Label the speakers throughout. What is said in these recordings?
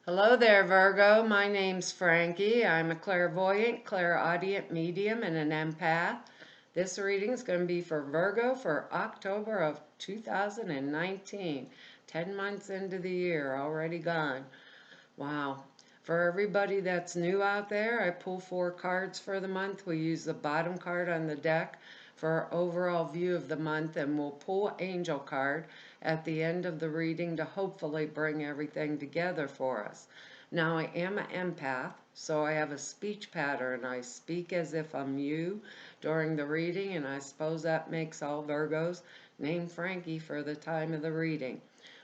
Speaker 1: Hello there, Virgo. My name's Frankie. I'm a clairvoyant, clairaudient medium, and an empath. This reading is going to be for Virgo for October of 2019. 10 months into the year, already gone. Wow. For everybody that's new out there, I pull 4 cards for the month. We use the bottom card on the deck for our overall view of the month, and we'll pull Angel card at the end of the reading to hopefully bring everything together for us. Now, I am an empath, so I have a speech pattern. I speak as if I'm you during the reading, and I suppose that makes all Virgos named Frankie for the time of the reading.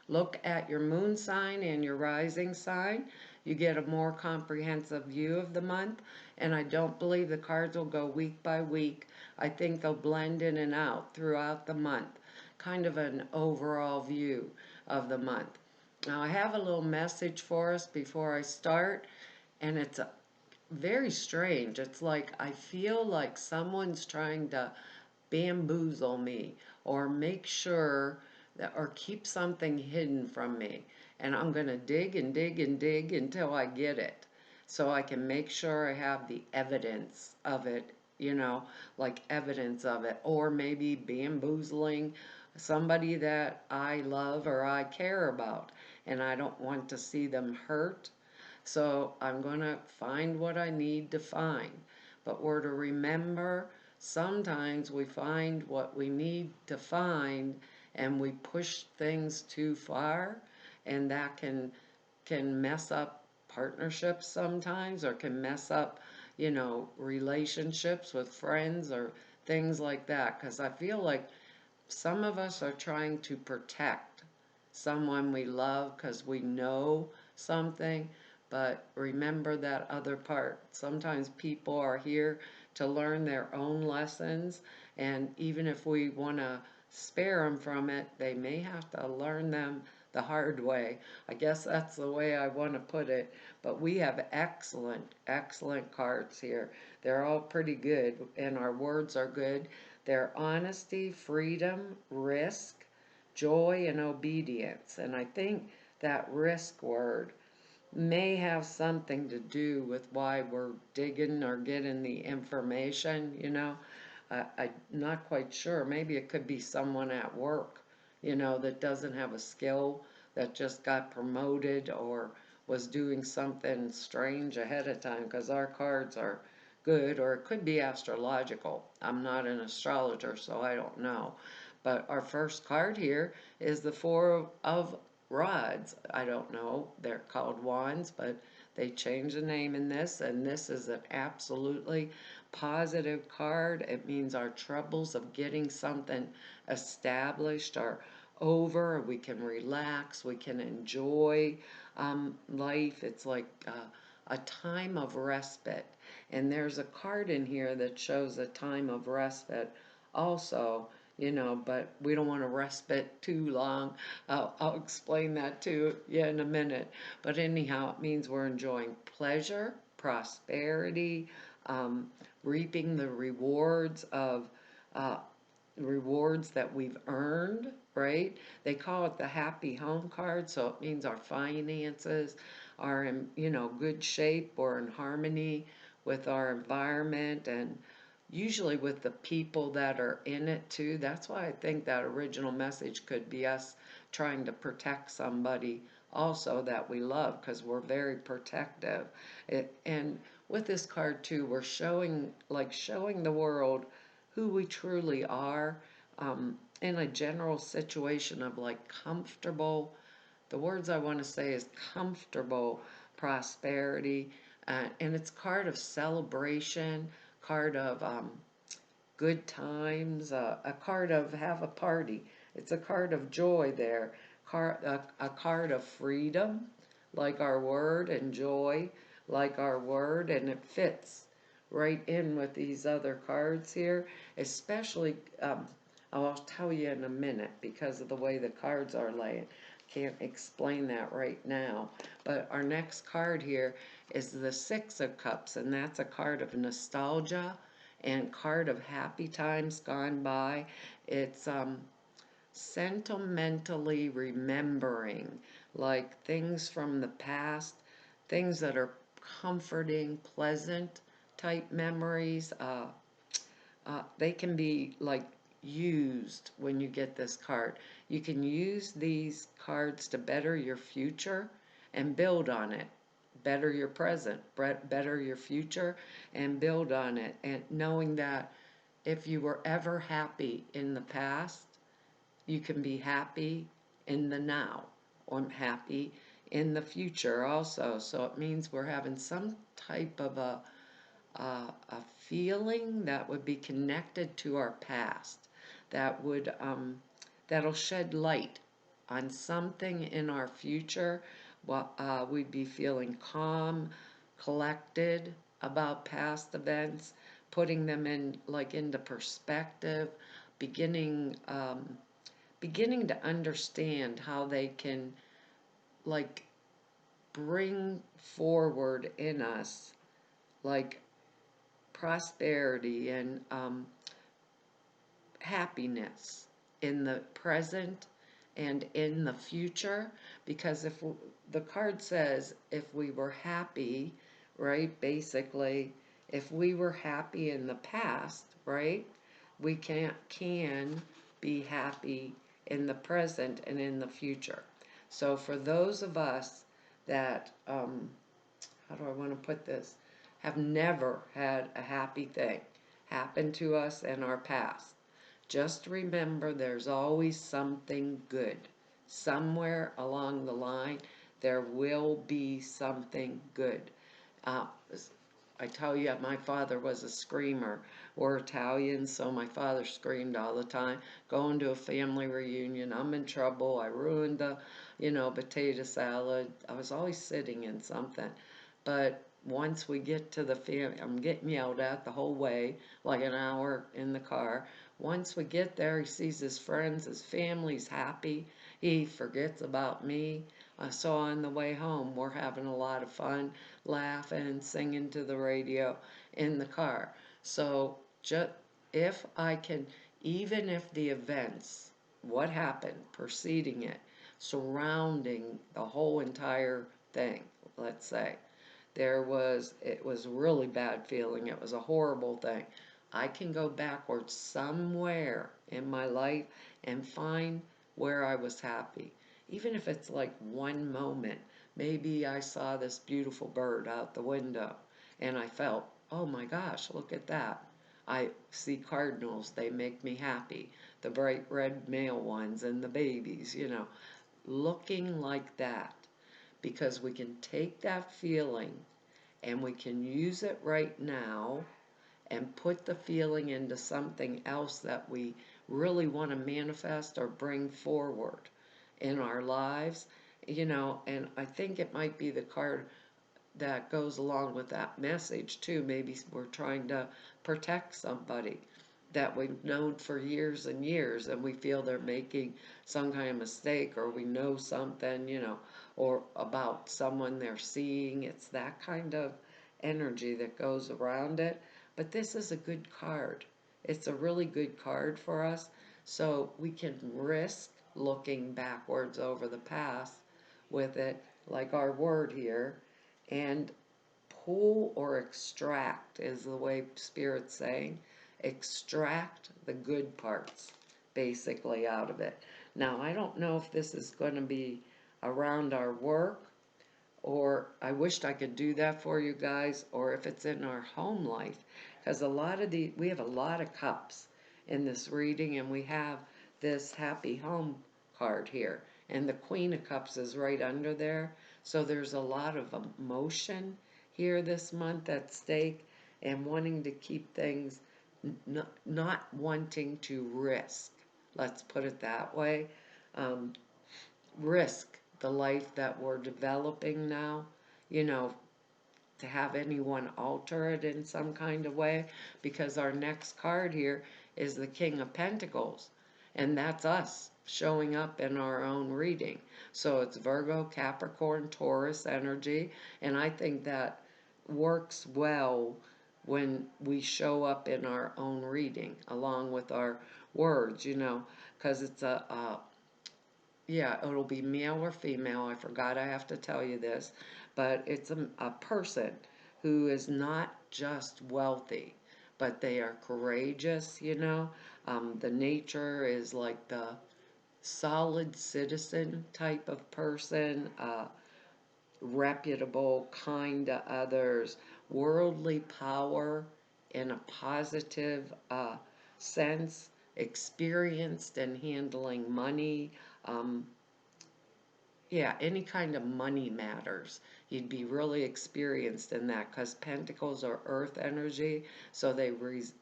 Speaker 1: Look at your moon sign and your rising sign. You get a more comprehensive view of the month, and I don't believe the cards will go week by week. I think they'll blend in and out throughout the month, kind of an overall view of the month. Now, I have a little message for us before I start, and it's very strange. It's like I feel like someone's trying to bamboozle me or make sure that or keep something hidden from me. And I'm going to dig and dig and dig until I get it. So I can make sure I have the evidence of it, like evidence of it. Or maybe bamboozling somebody that I love or I care about. And I don't want to see them hurt. So I'm going to find what I need to find. But we're to remember sometimes we find what we need to find and we push things too far, and that can mess up partnerships sometimes, or can mess up relationships with friends or things like that, because I feel like some of us are trying to protect someone we love because we know something, but remember that other part. Sometimes people are here to learn their own lessons, and even if we want to spare them from it, they may have to learn them the hard way. I guess that's the way I want to put it. But we have excellent, excellent cards here. They're all pretty good, and our words are good. They're honesty, freedom, risk, joy, and obedience. And I think that risk word may have something to do with why we're digging or getting the information. I'm not quite sure. Maybe it could be someone at work, that doesn't have a skill, that just got promoted or was doing something strange ahead of time, because our cards are good, or it could be astrological. I'm not an astrologer, so I don't know. But our first card here is the Four of Rods. I don't know. They're called wands, but they change the name in this, and this is an absolutely positive card. It means our troubles of getting something established are over. We can relax. We can enjoy life. It's like a time of respite. And there's a card in here that shows a time of respite also, but we don't want to respite too long. I'll explain that to you in a minute. But anyhow, it means we're enjoying pleasure, prosperity, reaping the uh, rewards that we've earned, right? They call it the happy home card, so it means our finances are in, good shape or in harmony with our environment, and usually with the people that are in it too. That's why I think that original message could be us trying to protect somebody also that we love, because we're very protective. And with this card too, we're showing the world who we truly are, in a general situation of like comfortable, the words I want to say is comfortable prosperity, and it's card of celebration, card of good times, a card of have a party. It's a card of joy there, a card of freedom, like our word, and joy, like our word, and it fits right in with these other cards here, especially, I'll tell you in a minute because of the way the cards are laying. Can't explain that right now. But our next card here is the Six of Cups, and that's a card of nostalgia and card of happy times gone by. It's sentimentally remembering, like things from the past, things that are comforting, pleasant type memories. They can be like used when you get this card. You can use these cards to better your future and build on it. Better your present, better your future, and build on it. And knowing that if you were ever happy in the past, you can be happy in the now or happy in the future also. So it means we're having some type of a feeling that would be connected to our past, that would that'll shed light on something in our future. We'd be feeling calm, collected about past events, putting them in like into perspective, beginning beginning to understand how they can like bring forward in us like prosperity and happiness in the present and in the future. Because if the card says if we were happy, right, basically if we were happy in the past, right, we can be happy in the present and in the future. So for those of us that how do I want to put this, have never had a happy thing happen to us in our past, just remember there's always something good. Somewhere along the line, there will be something good. Uh, I tell you, my father was a screamer. We're Italian, so my father screamed all the time. Going to a family reunion, I'm in trouble. I ruined the, potato salad. I was always sitting in something. But once we get to the family, I'm getting yelled at the whole way, like an hour in the car. Once we get there, he sees his friends, his family's happy. He forgets about me. So on the way home, we're having a lot of fun, laughing, singing to the radio in the car. So just if I can, even if the events, what happened, preceding it, surrounding the whole entire thing, let's say, it was really bad feeling. It was a horrible thing. I can go backwards somewhere in my life and find where I was happy. Even if it's like one moment. Maybe I saw this beautiful bird out the window and I felt, oh my gosh, look at that. I see cardinals, they make me happy. The bright red male ones and the babies, looking like that. Because we can take that feeling and we can use it right now and put the feeling into something else that we really want to manifest or bring forward in our lives, and I think it might be the card that goes along with that message too. Maybe we're trying to protect somebody that we've known for years and years, and we feel they're making some kind of mistake, or we know something, or about someone they're seeing. It's that kind of energy that goes around it. But this is a good card. It's a really good card for us. So we can risk looking backwards over the past with it, like our word here, and pull or extract is the way Spirit's saying. Extract the good parts, basically, out of it. Now, I don't know if this is going to be around our work, or I wished I could do that for you guys, or if it's in our home life, because we have a lot of cups in this reading, and we have this happy home card here, and the Queen of Cups is right under there, so there's a lot of emotion here this month at stake, and wanting to keep things, not wanting to risk, let's put it that way, um, risk the life that we're developing now, you know, to have anyone alter it in some kind of way, because our next card here is the King of Pentacles, and that's us showing up in our own reading. So it's Virgo, Capricorn, Taurus energy, and I think that works well when we show up in our own reading along with our words, because it's yeah, it'll be male or female. I forgot I have to tell you this, but it's a person who is not just wealthy, but they are courageous, you know. The nature is like the solid citizen type of person, reputable, kind to others, worldly power in a positive sense, experienced in handling money. Um, yeah, any kind of money matters. You'd be really experienced in that because pentacles are earth energy, so they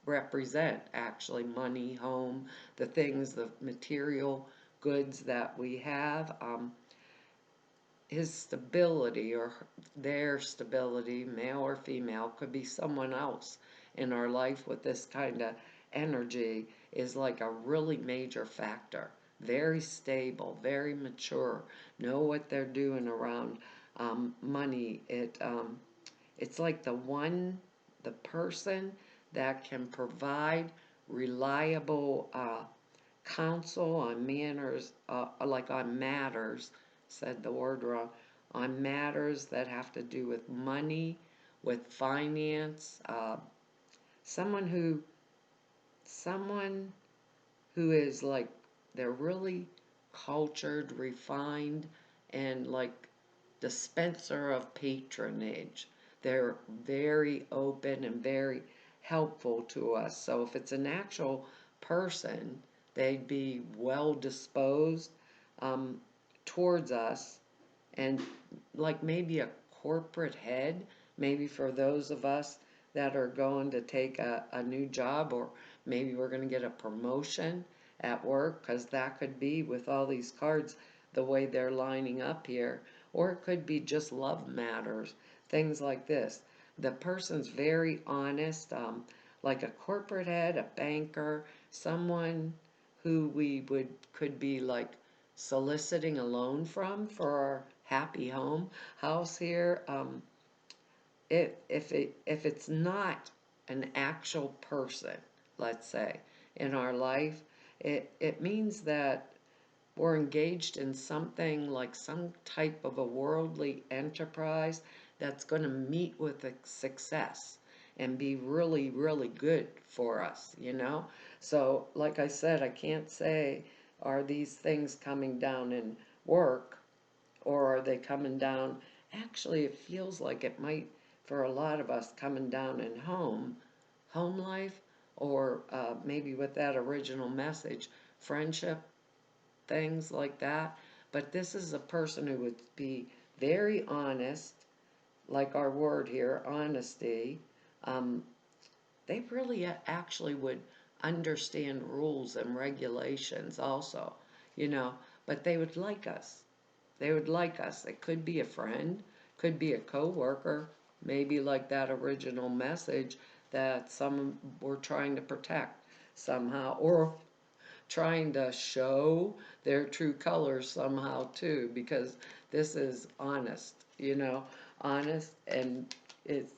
Speaker 1: represent actually money, home, the things, the material goods that we have. His stability or their stability, male or female, could be someone else in our life with this kind of energy, is like a really major factor. Very stable, very mature, know what they're doing around money. It's like the person that can provide reliable counsel on manners, like on matters, said the word wrong, on matters that have to do with money, with finance, someone who, someone who is like, they're really cultured, refined, and like dispenser of patronage. They're very open and very helpful to us. So if it's an actual person, they'd be well disposed um, towards us, and like maybe a corporate head, maybe for those of us that are going to take a new job, or maybe we're going to get a promotion at work, because that could be with all these cards the way they're lining up here, or it could be just love matters, things like this. The person's very honest, like a corporate head, a banker, someone who we would could be like soliciting a loan from for our happy home house here. If it's not an actual person, let's say, in our life, it means that we're engaged in something like some type of a worldly enterprise that's going to meet with a success and be really, really good for us, you know? So, like I said, I can't say, are these things coming down in work, or are they coming down? Actually, it feels like it might, for a lot of us, coming down in home life, or maybe with that original message, friendship, things like that. But this is a person who would be very honest, like our word here, honesty. Um, they really actually would understand rules and regulations also, you know, but they would like us. They would like us. It could be a friend, could be a coworker, maybe like that original message that some were trying to protect somehow, or trying to show their true colors somehow too, because this is honest, you know, honest, and it's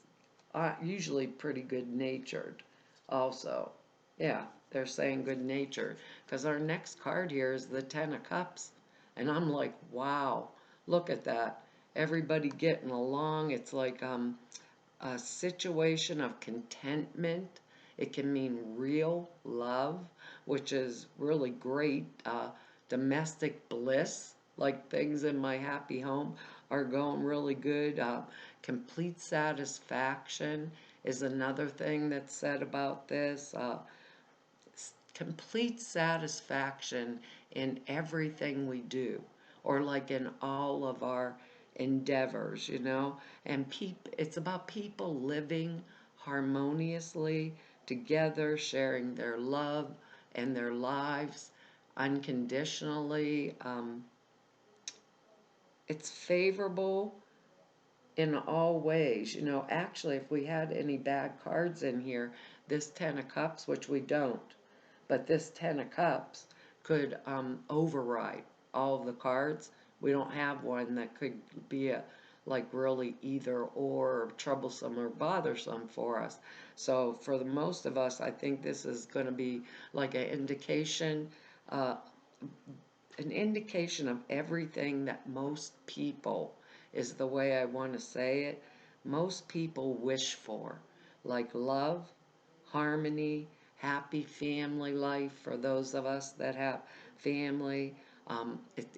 Speaker 1: usually pretty good natured also. Yeah, they're saying good natured, because our next card here is the Ten of Cups, and I'm like, wow, look at that. Everybody getting along. It's like a situation of contentment. It can mean real love, which is really great. Domestic bliss, like things in my happy home are going really good. Complete satisfaction is another thing that's said about this. Complete satisfaction in everything we do, or like in all of our endeavors, you know. And it's about people living harmoniously together, sharing their love and their lives unconditionally. It's favorable in all ways. You know, actually, if we had any bad cards in here, this Ten of Cups, which we don't, but this Ten of Cups could override all of the cards. We don't have one that could be a like really either or troublesome or bothersome for us. So for the most of us, I think this is going to be like an indication. Uh, an indication of everything that most people, is the way I want to say it, most people wish for, like love, harmony, happy family life for those of us that have family.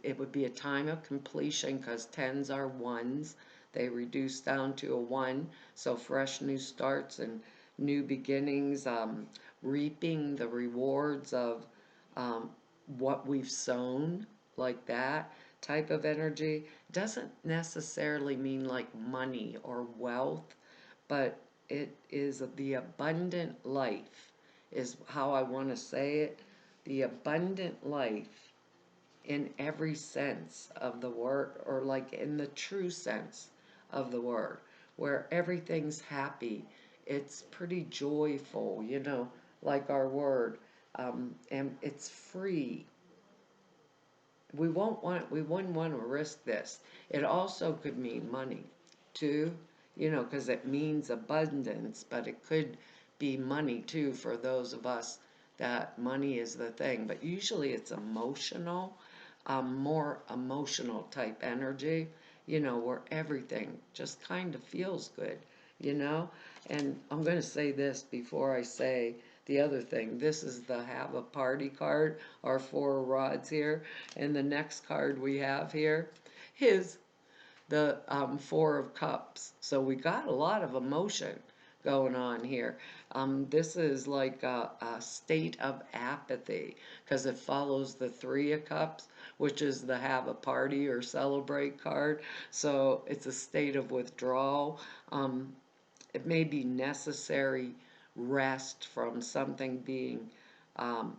Speaker 1: It would be a time of completion because tens are ones. They reduce down to a one, so fresh new starts and new beginnings, reaping the rewards of um, what we've sown, like that type of energy. Doesn't necessarily mean like money or wealth, but it is the abundant life, is how I want to say it. The abundant life in every sense of the word, or like in the true sense of the word, where everything's happy. It's pretty joyful, like our word, and it's free. We wouldn't want to risk this. It also could mean money too, because it means abundance, but it could be money too for those of us that money is the thing. But usually it's emotional, more emotional type energy, where everything just kind of feels good, you know? And I'm going to say this before I say the other thing. This is the have a party card, our four rods here. And the next card we have here is the Four of Cups. So we got a lot of emotion going on here. This is like a state of apathy because it follows the Three of Cups, which is the have a party or celebrate card. So it's a state of withdrawal. It may be necessary rest from something being um,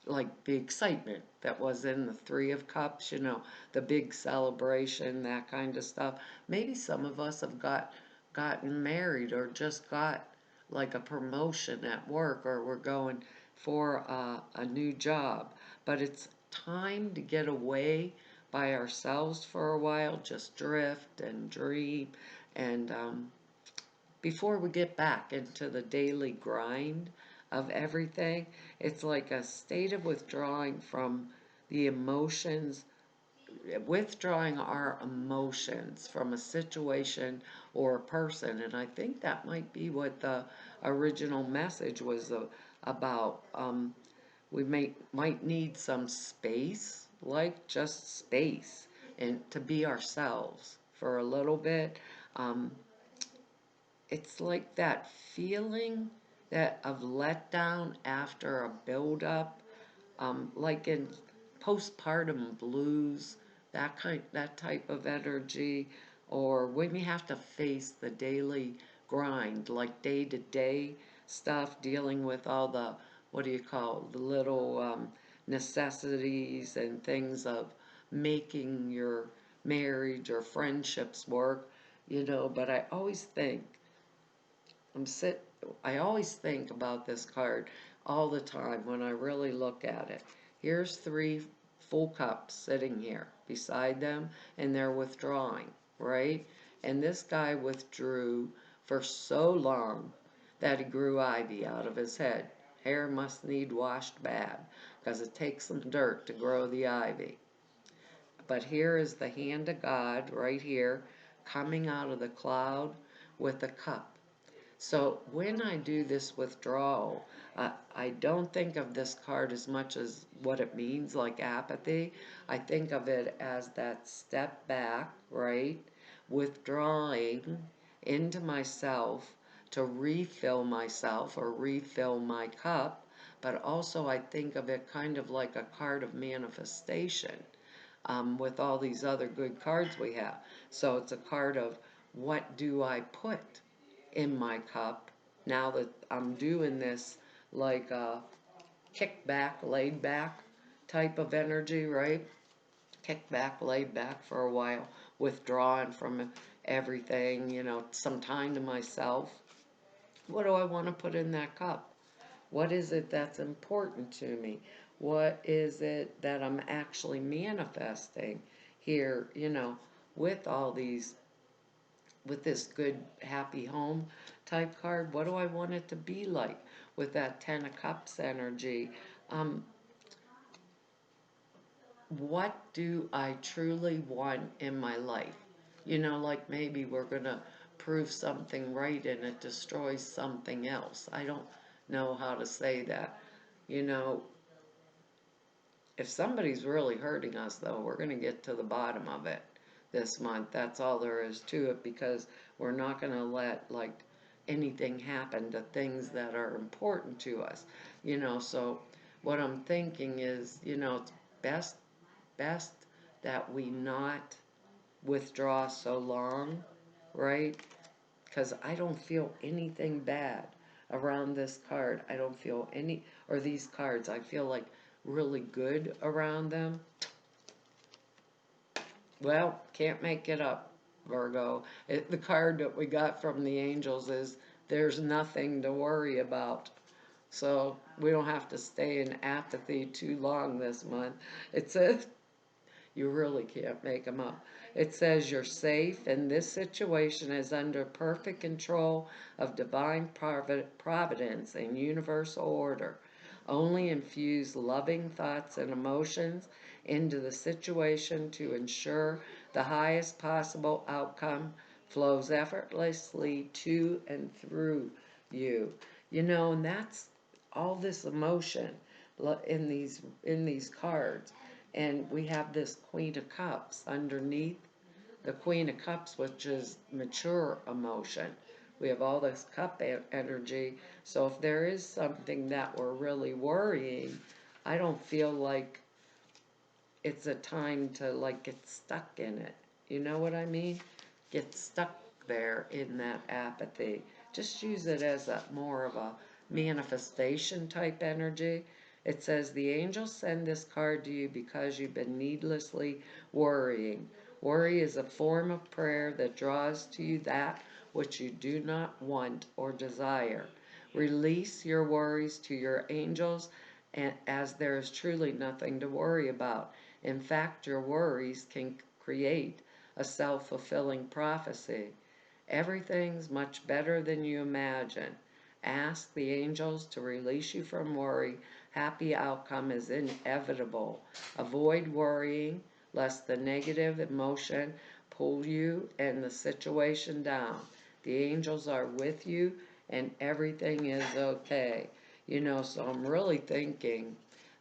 Speaker 1: like the excitement that was in the Three of Cups, the big celebration, that kind of stuff. Maybe some of us have gotten married or just got like a promotion at work, or we're going for a new job. But it's time to get away by ourselves for a while, just drift and dream, and before we get back into the daily grind of everything. It's like a state of withdrawing from the emotions, withdrawing our emotions from a situation or a person. And I think that might be what the original message was about. We might need some space, like just space, and to be ourselves for a little bit. Um, it's like that feeling that of letdown after a build-up, like in postpartum blues, that type of energy, or when you have to face the daily grind, like day-to-day stuff, dealing with all the, what do you call, the little necessities and things of making your marriage or friendships work, but I'm sit I always think about this card all the time when I really look at it. Here's three full cups sitting here beside them, and they're withdrawing, right? And this guy withdrew for so long that he grew ivy out of his head. Hair must need washed bad, because it takes some dirt to grow the ivy. But here is the hand of God right here, coming out of the cloud with a cup. So when I do this withdrawal, I don't think of this card as much as what it means, like apathy. I think of it as that step back, right? Withdrawing into myself to refill myself or refill my cup. But also I think of it kind of like a card of manifestation, with all these other good cards we have. So it's a card of what do I put in my cup now that I'm doing this, like kick back, laid back type of energy, right? Kick back, laid back for a while, withdrawing from everything, some time to myself. What do I want to put in that cup? What is it that's important to me? What is it that I'm actually manifesting here, with all these, with this good, happy home type card? What do I want it to be like with that Ten of Cups energy? Um, what do I truly want in my life? You know, like maybe we're going to prove something right and it destroys something else. I don't know how to say that. You know, if somebody's really hurting us, though, we're going to get to the bottom of it this month. That's all there is to it, because we're not going to let, like, anything happen to things that are important to us. You know, so what I'm thinking is, you know, it's best that we not withdraw so long, right? Because I don't feel anything bad around this card. I don't feel any, or these cards, I feel like really good around them. Well, can't make it up, Virgo. The card that we got from the angels is there's nothing to worry about. So we don't have to stay in apathy too long this month. It says you really can't make them up. It says you're safe, and this situation is under perfect control of divine providence and universal order. Only infuse loving thoughts and emotions into the situation to ensure the highest possible outcome flows effortlessly to and through you. You know, and that's all this emotion in these cards. And we have this Queen of Cups underneath the Queen of Cups, which is mature emotion. We have all this cup energy. So if there is something that we're really worrying, I don't feel like it's a time to, like, get stuck in it. You know what I mean? Get stuck there in that apathy. Just use it as a more of a manifestation type energy. It says the angels send this card to you because you've been needlessly worrying. Worry is a form of prayer that draws to you that which you do not want or desire. Release your worries to your angels, and as there is truly nothing to worry about. In fact, your worries can create a self-fulfilling prophecy. Everything's much better than you imagine. Ask the angels to release you from worry. Happy outcome is inevitable. Avoid worrying, lest the negative emotion pull you and the situation down. The angels are with you and everything is okay. You know, so I'm really thinking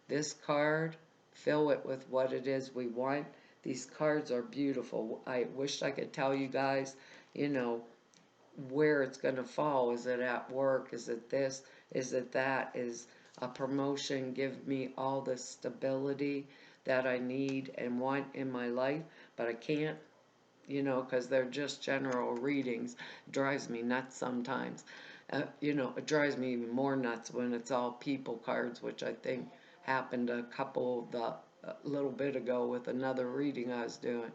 Speaker 1: this card, fill it with what it is we want. These cards are beautiful. I wish I could tell you guys, you know, where it's going to fall. Is it at work? Is it this? Is it that? Is a promotion give me all the stability that I need and want in my life? But I can't, you know, because they're just general readings. It drives me nuts sometimes. You know, it drives me even more nuts when it's all people cards, which I think happened a little bit ago with another reading I was doing.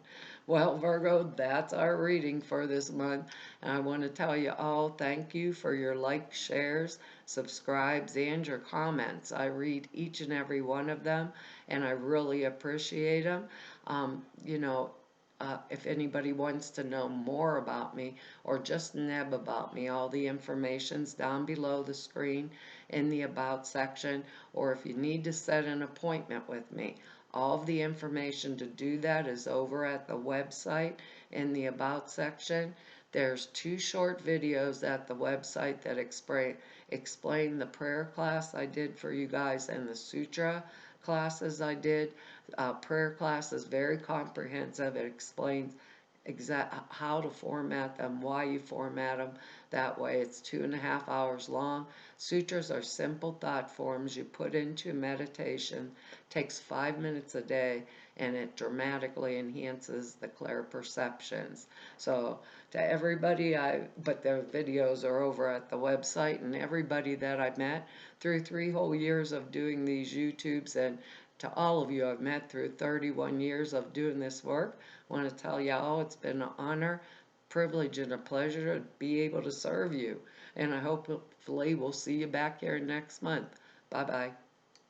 Speaker 1: Well, Virgo, that's our reading for this month. And I want to tell you all thank you for your likes, shares, subscribes, and your comments. I read each and every one of them, and I really appreciate them. You know, if anybody wants to know more about me or just neb about me, all the information's down below the screen in the About section. Or if you need to set an appointment with me, all of the information to do that is over at the website in the About section. There's 2 short videos at the website that explain the prayer class I did for you guys and the sutra classes I did. Prayer class is very comprehensive. It explains how to format them, why you format them that way. It's 2.5 hours long. Sutras are simple thought forms you put into meditation. Takes 5 minutes a day, and it dramatically enhances the clear perceptions. So to everybody, but their videos are over at the website, and everybody that I've met through 3 whole years of doing these YouTubes, and to all of you I've met through 31 years of doing this work, I want to tell you all it's been an honor, privilege, and a pleasure to be able to serve you. And I hopefully we'll see you back here next month. Bye-bye.